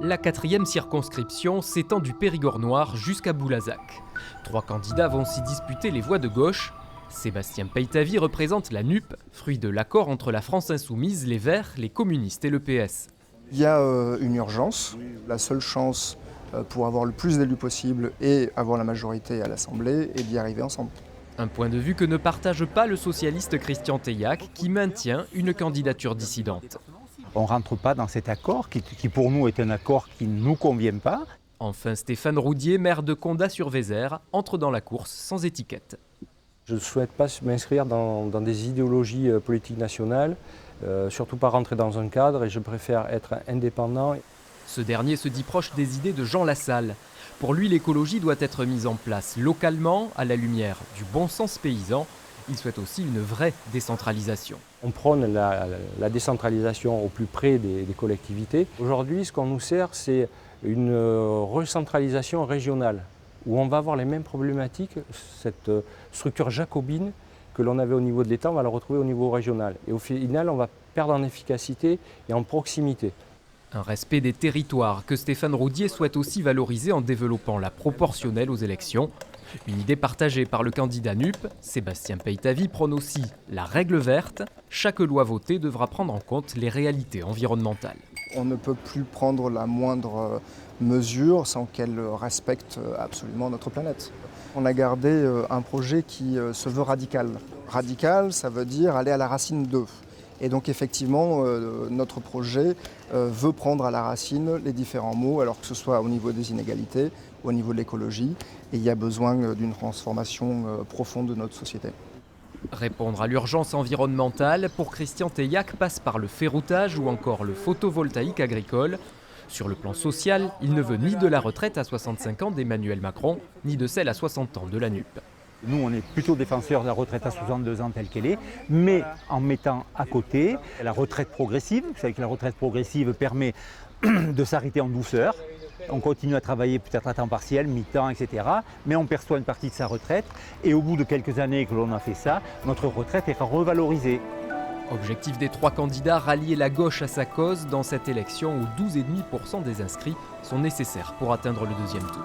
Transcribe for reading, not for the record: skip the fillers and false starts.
La 4e circonscription s'étend du Périgord noir jusqu'à Boulazac. 3 candidats vont s'y disputer les voix de gauche. Sébastien Peïtavi représente la NUP, fruit de l'accord entre la France insoumise, les Verts, les communistes et le PS. Il y a une urgence. La seule chance pour avoir le plus d'élus possible et avoir la majorité à l'Assemblée est d'y arriver ensemble. Un point de vue que ne partage pas le socialiste Christian Teillac, qui maintient une candidature dissidente. On ne rentre pas dans cet accord qui pour nous est un accord qui ne nous convient pas. Enfin, Stéphane Roudier, maire de Condat-sur-Vézère, entre dans la course sans étiquette. Je ne souhaite pas m'inscrire dans des idéologies politiques nationales, surtout pas rentrer dans un cadre, et je préfère être indépendant. Ce dernier se dit proche des idées de Jean Lassalle. Pour lui, l'écologie doit être mise en place localement, à la lumière du bon sens paysan. Il souhaite aussi une vraie décentralisation. On prône la décentralisation au plus près des collectivités. Aujourd'hui, ce qu'on nous sert, c'est une recentralisation régionale, où on va avoir les mêmes problématiques. Cette structure jacobine que l'on avait au niveau de l'État, on va la retrouver au niveau régional. Et au final, on va perdre en efficacité et en proximité. Un respect des territoires que Stéphane Roudier souhaite aussi valoriser en développant la proportionnelle aux élections. Une idée partagée par le candidat NUP, Sébastien Peïtavi prône aussi la règle verte. Chaque loi votée devra prendre en compte les réalités environnementales. On ne peut plus prendre la moindre mesure sans qu'elle respecte absolument notre planète. On a gardé un projet qui se veut radical. Radical, ça veut dire aller à la racine d'eux. Et donc effectivement, notre projet veut prendre à la racine les différents maux, alors que ce soit au niveau des inégalités, au niveau de l'écologie, et il y a besoin d'une transformation profonde de notre société. Répondre à l'urgence environnementale pour Christian Teillac passe par le ferroutage ou encore le photovoltaïque agricole. Sur le plan social, il ne veut ni de la retraite à 65 ans d'Emmanuel Macron, ni de celle à 60 ans de la NUP. Nous, on est plutôt défenseurs de la retraite à 62 ans telle qu'elle est, mais en mettant à côté la retraite progressive. Vous savez que la retraite progressive permet de s'arrêter en douceur. On continue à travailler peut-être à temps partiel, mi-temps, etc. Mais on perçoit une partie de sa retraite. Et au bout de quelques années que l'on a fait ça, notre retraite est revalorisée. Objectif des 3 candidats, rallier la gauche à sa cause dans cette élection où 12,5% des inscrits sont nécessaires pour atteindre le 2e tour.